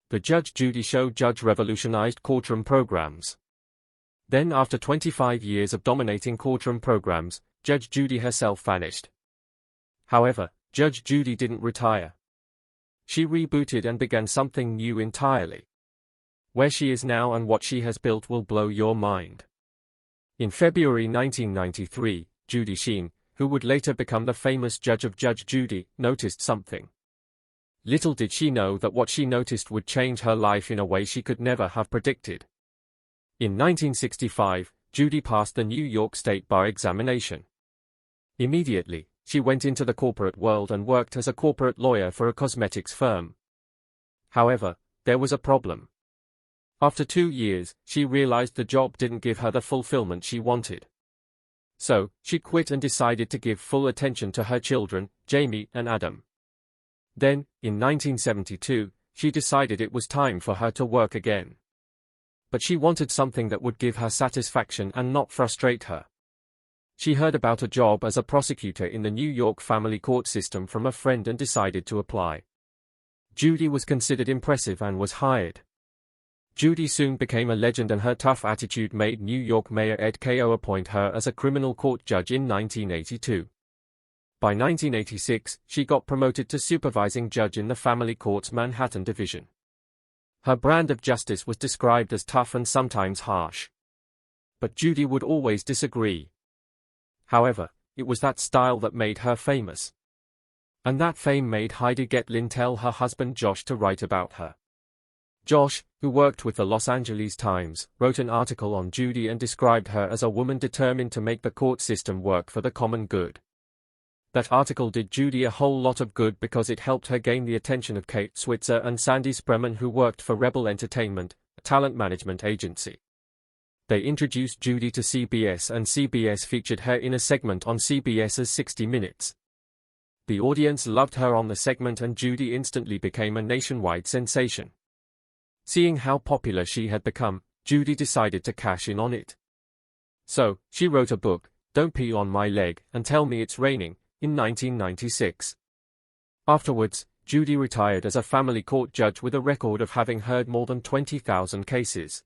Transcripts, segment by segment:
The Judge Judy Show Judge revolutionized courtroom programs. Then, after 25 years of dominating courtroom programs, Judge Judy herself vanished. However, Judge Judy didn't retire. She rebooted and began something new entirely. Where she is now and what she has built will blow your mind. In February 1993, Judy Sheindlin, who would later become the famous judge of Judge Judy, noticed something. Little did she know that what she noticed would change her life in a way she could never have predicted. In 1965, Judy passed the New York State Bar examination. Immediately, she went into the corporate world and worked as a corporate lawyer for a cosmetics firm. However, there was a problem. After 2 years, she realized the job didn't give her the fulfillment she wanted. So, she quit and decided to give full attention to her children, Jamie and Adam. Then, in 1972, she decided it was time for her to work again. But she wanted something that would give her satisfaction and not frustrate her. She heard about a job as a prosecutor in the New York family court system from a friend and decided to apply. Judy was considered impressive and was hired. Judy soon became a legend, and her tough attitude made New York Mayor Ed Keough appoint her as a criminal court judge in 1982. By 1986, she got promoted to supervising judge in the family court's Manhattan division. Her brand of justice was described as tough and sometimes harsh. But Judy would always disagree. However, it was that style that made her famous. And that fame made Heidi Getlin tell her husband Josh to write about her. Josh, who worked with the Los Angeles Times, wrote an article on Judy and described her as a woman determined to make the court system work for the common good. That article did Judy a whole lot of good because it helped her gain the attention of Kate Switzer and Sandy Spreman, who worked for Rebel Entertainment, a talent management agency. They introduced Judy to CBS, and CBS featured her in a segment on CBS's 60 Minutes. The audience loved her on the segment, and Judy instantly became a nationwide sensation. Seeing how popular she had become, Judy decided to cash in on it. So, she wrote a book, Don't Pee on My Leg and Tell Me It's Raining, in 1996. Afterwards, Judy retired as a family court judge with a record of having heard more than 20,000 cases.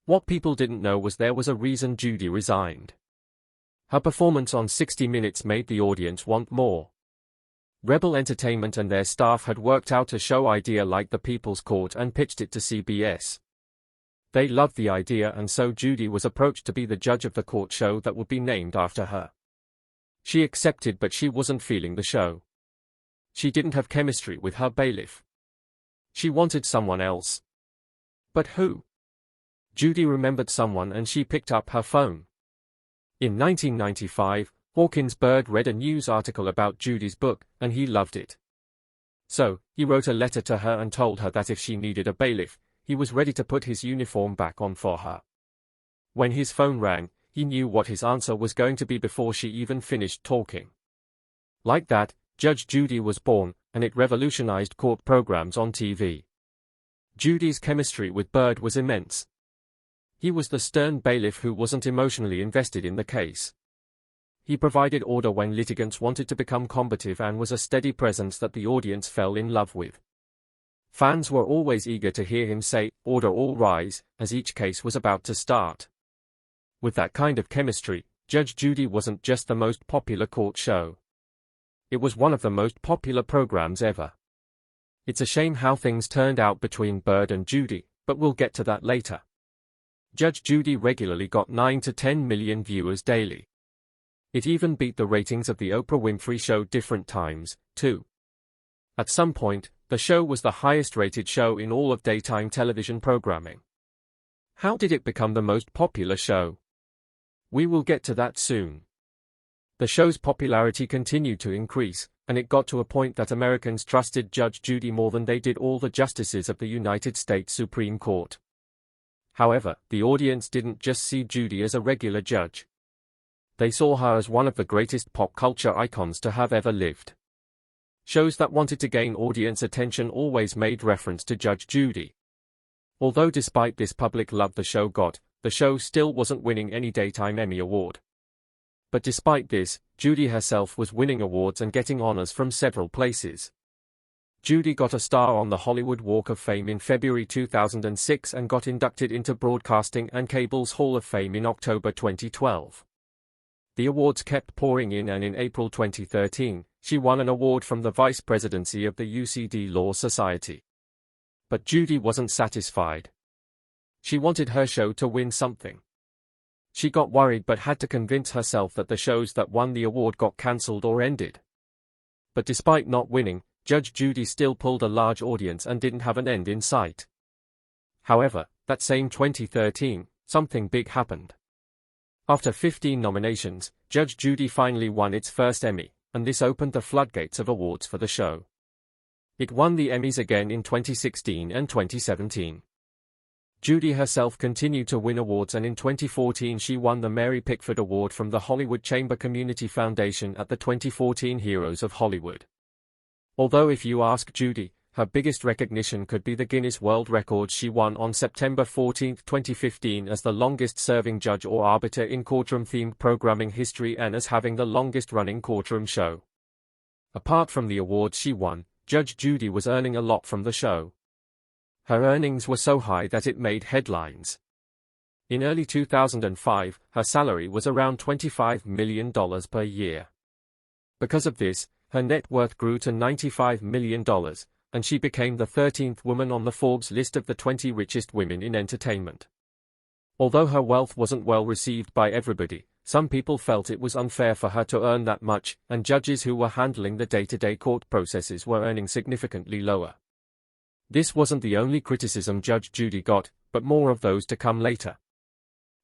What people didn't know was there was a reason Judy resigned. Her performance on 60 Minutes made the audience want more. Rebel Entertainment and their staff had worked out a show idea like The People's Court and pitched it to CBS. They loved the idea, and so Judy was approached to be the judge of the court show that would be named after her. She accepted, but she wasn't feeling the show. She didn't have chemistry with her bailiff. She wanted someone else. But who? Judy remembered someone, and she picked up her phone. In 1995, Hawkins Bird read a news article about Judy's book, and he loved it. So, he wrote a letter to her and told her that if she needed a bailiff, he was ready to put his uniform back on for her. When his phone rang, he knew what his answer was going to be before she even finished talking. Like that, Judge Judy was born, and it revolutionized court programs on TV. Judy's chemistry with Bird was immense. He was the stern bailiff who wasn't emotionally invested in the case. He provided order when litigants wanted to become combative and was a steady presence that the audience fell in love with. Fans were always eager to hear him say, "Order all rise," as each case was about to start. With that kind of chemistry, Judge Judy wasn't just the most popular court show. It was one of the most popular programs ever. It's a shame how things turned out between Bird and Judy, but we'll get to that later. Judge Judy regularly got 9 to 10 million viewers daily. It even beat the ratings of the Oprah Winfrey Show different times, too. At some point, the show was the highest-rated show in all of daytime television programming. How did it become the most popular show? We will get to that soon. The show's popularity continued to increase, and it got to a point that Americans trusted Judge Judy more than they did all the justices of the United States Supreme Court. However, the audience didn't just see Judy as a regular judge. They saw her as one of the greatest pop culture icons to have ever lived. Shows that wanted to gain audience attention always made reference to Judge Judy. Although despite this public love the show got, the show still wasn't winning any Daytime Emmy Award. But despite this, Judy herself was winning awards and getting honors from several places. Judy got a star on the Hollywood Walk of Fame in February 2006 and got inducted into Broadcasting and Cable's Hall of Fame in October 2012. The awards kept pouring in, and in April 2013, she won an award from the Vice Presidency of the UCD Law Society. But Judy wasn't satisfied. She wanted her show to win something. She got worried but had to convince herself that the shows that won the award got cancelled or ended. But despite not winning, Judge Judy still pulled a large audience and didn't have an end in sight. However, that same 2013, something big happened. After 15 nominations, Judge Judy finally won its first Emmy, and this opened the floodgates of awards for the show. It won the Emmys again in 2016 and 2017. Judy herself continued to win awards, and in 2014 she won the Mary Pickford Award from the Hollywood Chamber Community Foundation at the 2014 Heroes of Hollywood. Although if you ask Judy, her biggest recognition could be the Guinness World Records she won on September 14, 2015 as the longest-serving judge or arbiter in courtroom-themed programming history and as having the longest-running courtroom show. Apart from the awards she won, Judge Judy was earning a lot from the show. Her earnings were so high that it made headlines. In early 2005, her salary was around $25 million per year. Because of this, her net worth grew to $95 million, and she became the 13th woman on the Forbes list of the 20 richest women in entertainment. Although her wealth wasn't well received by everybody, some people felt it was unfair for her to earn that much, and judges who were handling the day-to-day court processes were earning significantly lower. This wasn't the only criticism Judge Judy got, but more of those to come later.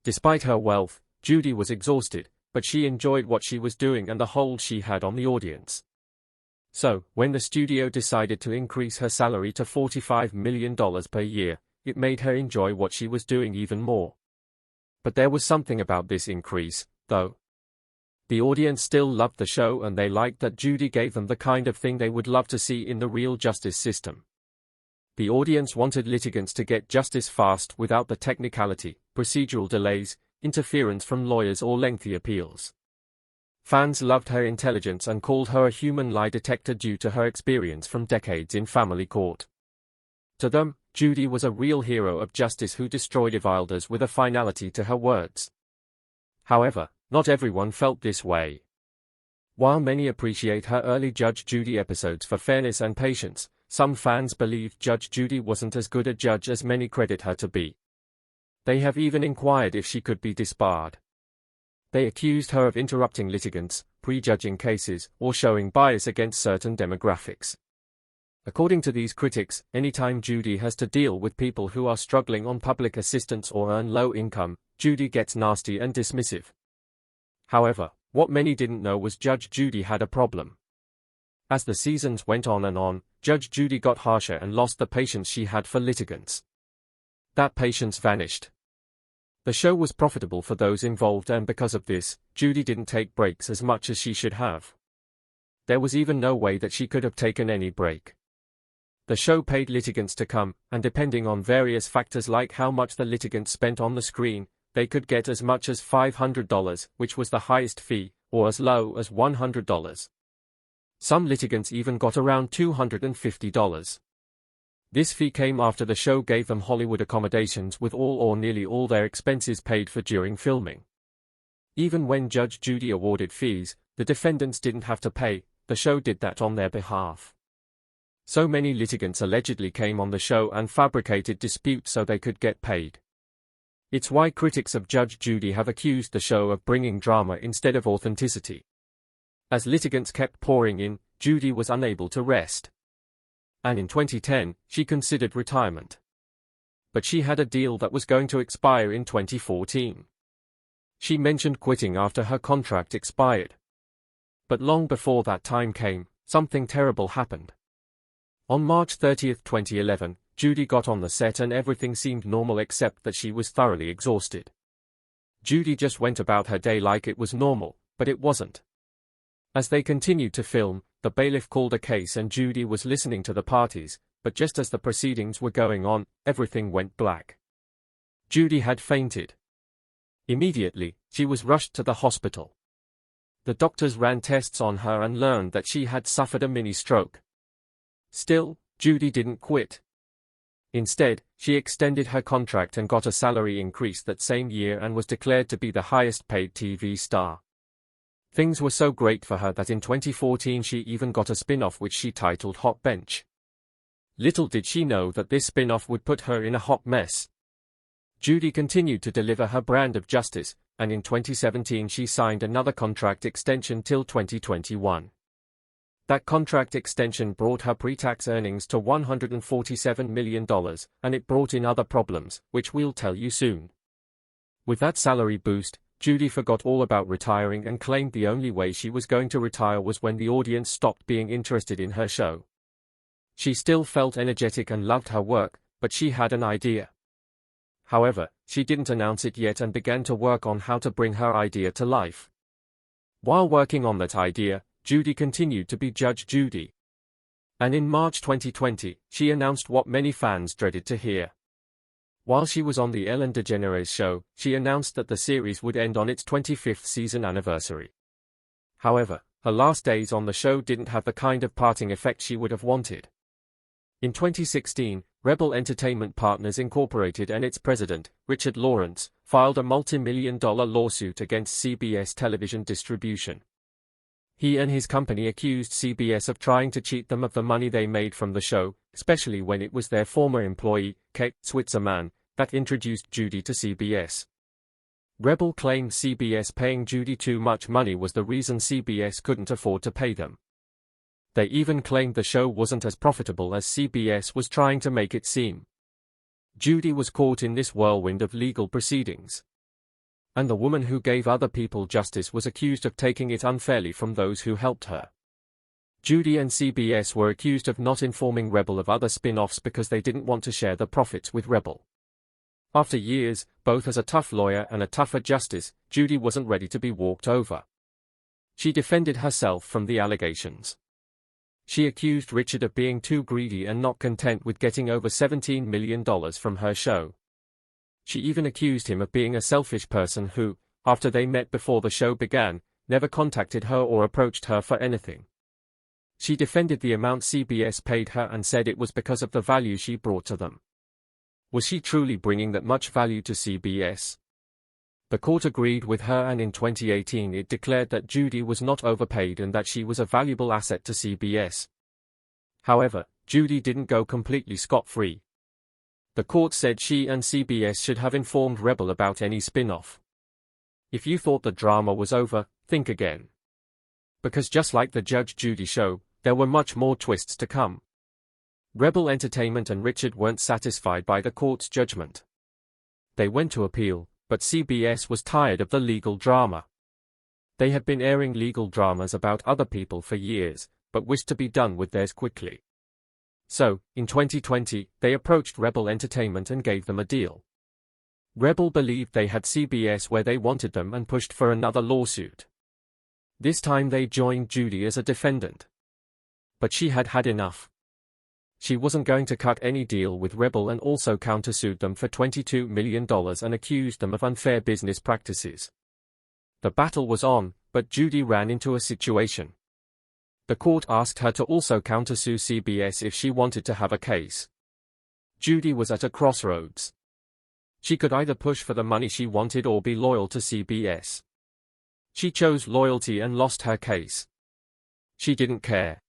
Despite her wealth, Judy was exhausted, but she enjoyed what she was doing and the hold she had on the audience. So, when the studio decided to increase her salary to $45 million per year, it made her enjoy what she was doing even more. But there was something about this increase, though. The audience still loved the show, and they liked that Judy gave them the kind of thing they would love to see in the real justice system. The audience wanted litigants to get justice fast without the technicality, procedural delays, interference from lawyers or lengthy appeals. Fans loved her intelligence and called her a human lie detector due to her experience from decades in family court. To them, Judy was a real hero of justice who destroyed evildoers with a finality to her words. However, not everyone felt this way. While many appreciate her early Judge Judy episodes for fairness and patience, some fans believed Judge Judy wasn't as good a judge as many credit her to be. They have even inquired if she could be disbarred. They accused her of interrupting litigants, prejudging cases, or showing bias against certain demographics. According to these critics, anytime Judy has to deal with people who are struggling on public assistance or earn low income, Judy gets nasty and dismissive. However, what many didn't know was Judge Judy had a problem. As the seasons went on, Judge Judy got harsher and lost the patience she had for litigants. That patience vanished. The show was profitable for those involved, and because of this, Judy didn't take breaks as much as she should have. There was even no way that she could have taken any break. The show paid litigants to come, and depending on various factors like how much the litigants spent on the screen, they could get as much as $500, which was the highest fee, or as low as $100. Some litigants even got around $250. This fee came after the show gave them Hollywood accommodations with all or nearly all their expenses paid for during filming. Even when Judge Judy awarded fees, the defendants didn't have to pay, the show did that on their behalf. So many litigants allegedly came on the show and fabricated disputes so they could get paid. It's why critics of Judge Judy have accused the show of bringing drama instead of authenticity. As litigants kept pouring in, Judy was unable to rest. And in 2010, she considered retirement. But she had a deal that was going to expire in 2014. She mentioned quitting after her contract expired. But long before that time came, something terrible happened. On March 30, 2011, Judy got on the set and everything seemed normal except that she was thoroughly exhausted. Judy just went about her day like it was normal, but it wasn't. As they continued to film, the bailiff called a case and Judy was listening to the parties, but just as the proceedings were going on, everything went black. Judy had fainted. Immediately, she was rushed to the hospital. The doctors ran tests on her and learned that she had suffered a mini-stroke. Still, Judy didn't quit. Instead, she extended her contract and got a salary increase that same year and was declared to be the highest-paid TV star. Things were so great for her that in 2014 she even got a spin-off which she titled Hot Bench. Little did she know that this spin-off would put her in a hot mess. Judy continued to deliver her brand of justice, and in 2017 she signed another contract extension till 2021. That contract extension brought her pre-tax earnings to $147 million, and it brought in other problems, which we'll tell you soon. With that salary boost, Judy forgot all about retiring and claimed the only way she was going to retire was when the audience stopped being interested in her show. She still felt energetic and loved her work, but she had an idea. However, she didn't announce it yet and began to work on how to bring her idea to life. While working on that idea, Judy continued to be Judge Judy. And in March 2020, she announced what many fans dreaded to hear. While she was on the Ellen DeGeneres show, she announced that the series would end on its 25th season anniversary. However, her last days on the show didn't have the kind of parting effect she would have wanted. In 2016, Rebel Entertainment Partners Incorporated and its president, Richard Lawrence, filed a multi-million-dollar lawsuit against CBS television distribution. He and his company accused CBS of trying to cheat them of the money they made from the show, especially when it was their former employee, Kate Switzerman, that introduced Judy to CBS. Rebel claimed CBS paying Judy too much money was the reason CBS couldn't afford to pay them. They even claimed the show wasn't as profitable as CBS was trying to make it seem. Judy was caught in this whirlwind of legal proceedings. And the woman who gave other people justice was accused of taking it unfairly from those who helped her. Judy and CBS were accused of not informing Rebel of other spin-offs because they didn't want to share the profits with Rebel. After years, both as a tough lawyer and a tougher justice, Judy wasn't ready to be walked over. She defended herself from the allegations. She accused Richard of being too greedy and not content with getting over $17 million from her show. She even accused him of being a selfish person who, after they met before the show began, never contacted her or approached her for anything. She defended the amount CBS paid her and said it was because of the value she brought to them. Was she truly bringing that much value to CBS? The court agreed with her, and in 2018 it declared that Judy was not overpaid and that she was a valuable asset to CBS. However, Judy didn't go completely scot-free. The court said she and CBS should have informed Rebel about any spin-off. If you thought the drama was over, think again. Because just like the Judge Judy show, there were much more twists to come. Rebel Entertainment and Richard weren't satisfied by the court's judgment. They went to appeal, but CBS was tired of the legal drama. They had been airing legal dramas about other people for years, but wished to be done with theirs quickly. So, in 2020, they approached Rebel Entertainment and gave them a deal. Rebel believed they had CBS where they wanted them and pushed for another lawsuit. This time they joined Judy as a defendant. But she had had enough. She wasn't going to cut any deal with Rebel and also countersued them for $22 million and accused them of unfair business practices. The battle was on, but Judy ran into a situation. The court asked her to also countersue CBS if she wanted to have a case. Judy was at a crossroads. She could either push for the money she wanted or be loyal to CBS. She chose loyalty and lost her case. She didn't care.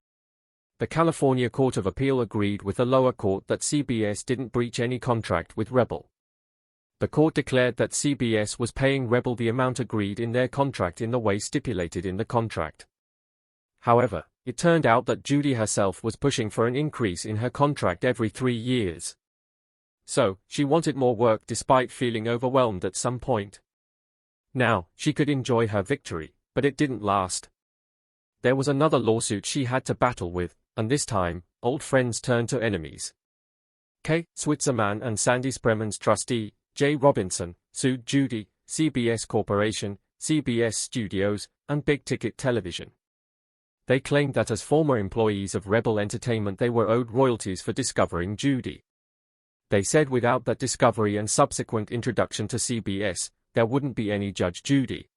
The California Court of Appeal agreed with the lower court that CBS didn't breach any contract with Rebel. The court declared that CBS was paying Rebel the amount agreed in their contract in the way stipulated in the contract. However, it turned out that Judy herself was pushing for an increase in her contract every 3 years. So, she wanted more work despite feeling overwhelmed at some point. Now, she could enjoy her victory, but it didn't last. There was another lawsuit she had to battle with, and this time, old friends turned to enemies. Kate Switzerman and Sandy Spremen's trustee, Jay Robinson, sued Judy, CBS Corporation, CBS Studios, and Big Ticket Television. They claimed that as former employees of Rebel Entertainment they were owed royalties for discovering Judy. They said without that discovery and subsequent introduction to CBS, there wouldn't be any Judge Judy.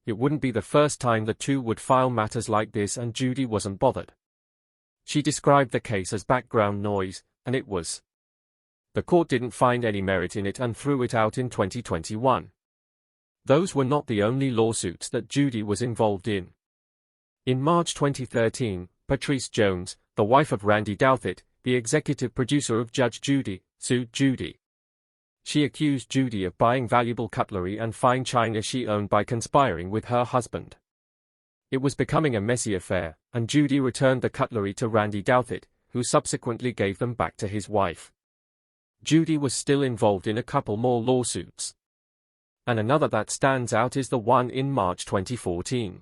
It wouldn't be the first time the two would file matters like this, and Judy wasn't bothered. She described the case as background noise, and it was. The court didn't find any merit in it and threw it out in 2021. Those were not the only lawsuits that Judy was involved in. In March 2013, Patrice Jones, the wife of Randy Douthit, the executive producer of Judge Judy, sued Judy. She accused Judy of buying valuable cutlery and fine china she owned by conspiring with her husband. It was becoming a messy affair, and Judy returned the cutlery to Randy Douthit, who subsequently gave them back to his wife. Judy was still involved in a couple more lawsuits. And another that stands out is the one in March 2014.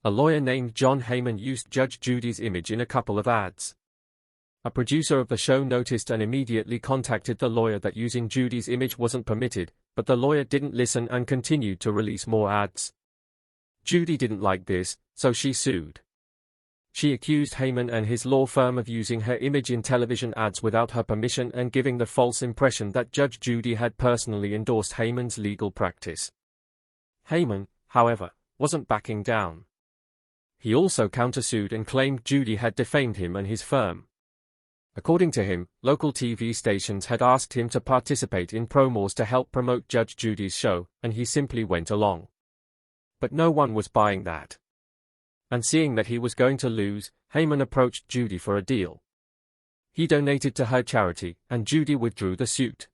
A lawyer named John Heyman used Judge Judy's image in a couple of ads. A producer of the show noticed and immediately contacted the lawyer that using Judy's image wasn't permitted, but the lawyer didn't listen and continued to release more ads. Judy didn't like this, so she sued. She accused Heyman and his law firm of using her image in television ads without her permission and giving the false impression that Judge Judy had personally endorsed Heyman's legal practice. Heyman, however, wasn't backing down. He also countersued and claimed Judy had defamed him and his firm. According to him, local TV stations had asked him to participate in promos to help promote Judge Judy's show, and he simply went along. But no one was buying that. And seeing that he was going to lose, Heyman approached Judy for a deal. He donated to her charity, and Judy withdrew the suit.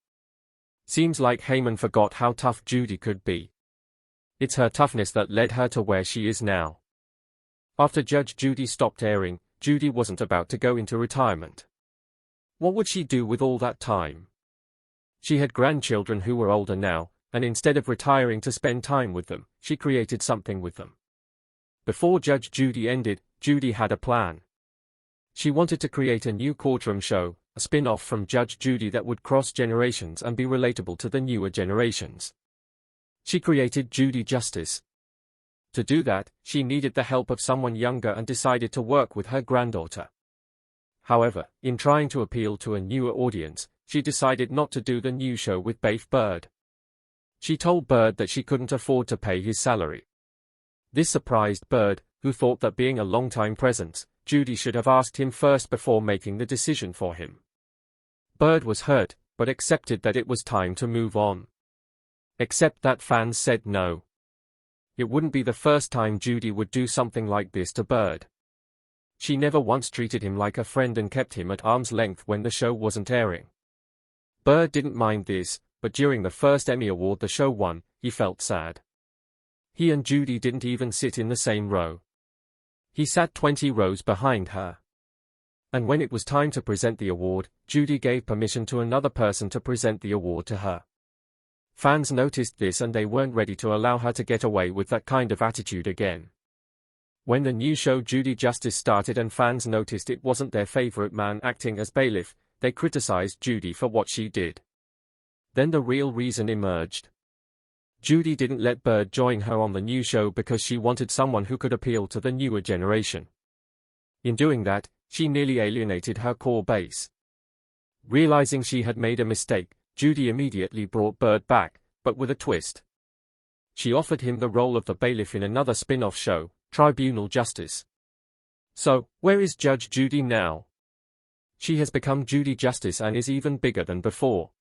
Seems like Heyman forgot how tough Judy could be. It's her toughness that led her to where she is now. After Judge Judy stopped airing, Judy wasn't about to go into retirement. What would she do with all that time? She had grandchildren who were older now, and instead of retiring to spend time with them, she created something with them. Before Judge Judy ended, Judy had a plan. She wanted to create a new courtroom show, a spin-off from Judge Judy that would cross generations and be relatable to the newer generations. She created Judy Justice. To do that, she needed the help of someone younger and decided to work with her granddaughter. However, in trying to appeal to a newer audience, she decided not to do the new show with Bafe Bird. She told Bird that she couldn't afford to pay his salary. This surprised Bird, who thought that being a longtime presence, Judy should have asked him first before making the decision for him. Bird was hurt, but accepted that it was time to move on. Except that fans said no. It wouldn't be the first time Judy would do something like this to Bird. She never once treated him like a friend and kept him at arm's length when the show wasn't airing. Bird didn't mind this, but during the first Emmy Award the show won, he felt sad. He and Judy didn't even sit in the same row. He sat 20 rows behind her. And when it was time to present the award, Judy gave permission to another person to present the award to her. Fans noticed this and they weren't ready to allow her to get away with that kind of attitude again. When the new show Judy Justice started and fans noticed it wasn't their favorite man acting as bailiff, they criticized Judy for what she did. Then the real reason emerged. Judy didn't let Bird join her on the new show because she wanted someone who could appeal to the newer generation. In doing that, she nearly alienated her core base. Realizing she had made a mistake, Judy immediately brought Bird back, but with a twist. She offered him the role of the bailiff in another spin-off show, Tribunal Justice. So, where is Judge Judy now? She has become Judy Justice and is even bigger than before.